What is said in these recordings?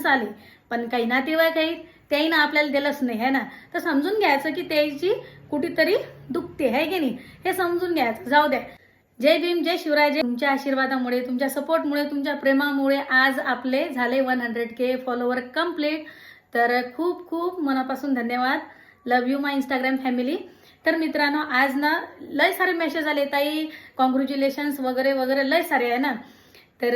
आले, पण काही नातेवाईक आहेत त्याही ना आपल्याला दिलंच नाही आहे ना, तर समजून घ्यायचं की त्याची कुठेतरी दुखते आहे की नाही, हे समजून घ्यायचं. जाऊ द्या. जय भीम, जय शिवराय. जय. तुमच्या आशीर्वादामुळे, तुमच्या सपोर्टमुळे, तुमच्या प्रेमामुळे आज आपले झाले 100K फॉलोवर कंप्लीट. तर खूप खूप मनापासून धन्यवाद. लव यू माय इंस्टाग्राम फॅमिली. तर मित्रांनो, आज ना लय सारे मेसेज आले, ताई कॉंग्रॅच्युलेशन्स वगैरे वगैरे लय सारे आहे ना. तर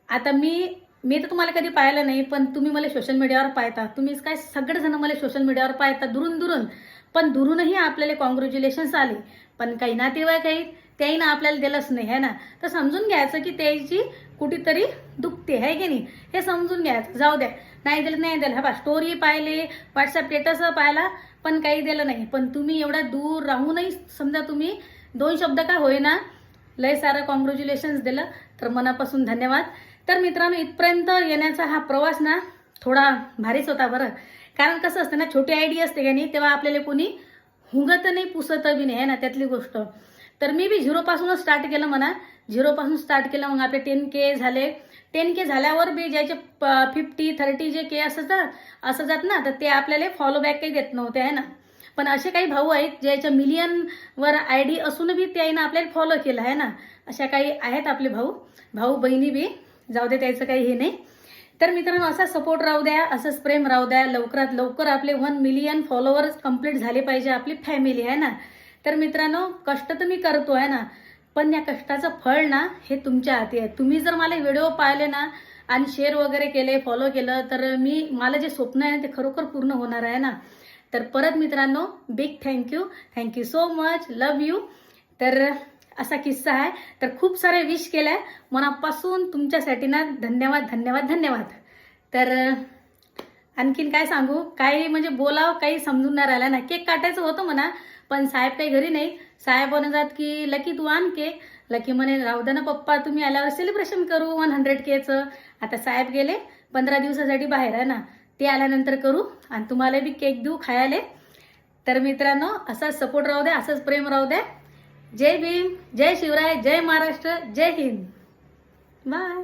आता मी तर तुम्हाला कधी पाहिलं नाही, पण तुम्ही मला सोशल मीडियावर पाहता. तुम्हीच काय सगळेजण मला सोशल मीडियावर पाहता दुरून दुरून, पण दुरूनही आपल्याला कॉंग्रॅच्युलेशन्स आले, पण काही नातेवाईक आहेत त्याही ना आपल्याला दिलंच नाही आहे ना, तर समजून घ्यायचं की त्याची कुठेतरी दुखते आहे की नाही, हे समजून घ्यायचं. जाऊ द्या. नाही दिलं हा स्टोरी पाहिले, व्हॉट्सअप स्टेटस पाहिला, पण काही दिलं नाही. पण तुम्ही एवढा दूर राहूनही समजा तुम्ही 2 शब्द का होईना लय सारं कॉंग्रॅच्युलेशन्स दिलं, तर मनापासून धन्यवाद. तर मित्रांनो, इथपर्यंत येण्याचा हा प्रवास ना थोडा भारीच होता बरं. कारण कसं असतं ना, छोटी आयडी असते का नाही, तेव्हा आपल्याला कोणी हुंगत नाही पुसत बी नाही आहे ना, त्यातली गोष्ट. तर मी बी 0 पासूनच स्टार्ट केलं म्हणा. 0 पासून स्टार्ट केलं, मग आपले 10K झाले. 10K झाल्यावर बी ज्याचे 50, 30 जे के असं जात ना, तर ते आपल्याला फॉलो बॅक काही देत नव्हते आहे ना. पण असे काही भाऊ आहेत ज्याच्या मिलियनवर आयडी असून बी त्याने आपल्याला फॉलो केलं आहे ना. अशा काही आहेत आपले भाऊ बहिणी बी. जाऊ दे, त्याचं काही हे नाही. तर मित्रांनो, असा सपोर्ट राहू द्या, असंच प्रेम राहू द्या. लवकरात लवकर आपले 1 मिलियन फॉलोअर्स कंप्लीट झाले पाहिजे, आपली फॅमिली आहे ना. तर मित्रांनो, कष्ट तर मी करतो आहे ना, पण या कष्टाचं फळ ना हे तुमच्या हाती आहे. तुम्ही जर मला व्हिडिओ पाहिले ना आणि शेअर वगैरे केले, फॉलो केलं, तर मला जे स्वप्न आहे ते खरोखर पूर्ण होणार आहे ना. तर परत मित्रांनो, big thank you so much. Love you. तर असा किस्सा आहे. तर खूप सारे विश केल्या मनापासून तुमच्यासाठी ना. धन्यवाद. तर आणखीन काय सांगू, काही म्हणजे बोलावं काही समजून नाही राहिला ना. केक काटायचं होतं म्हणा, पण साहेब काही घरी नाही. साहेब म्हणतात की लकी तू आण केक. लकी म्हणे राहू दे ना पप्पा, तुम्ही आल्यावर सेलिब्रेशन करू 100Kचं. आता साहेब गेले 15 दिवसासाठी बाहेर आहे ना, ते आल्यानंतर करू आणि तुम्हाला बी केक देऊ खायला. तर मित्रांनो, असाच सपोर्ट राहू द्या, असंच प्रेम राहू द्या. जय भीम, जय शिवराय, जय महाराष्ट्र, जय हिंद. बाय.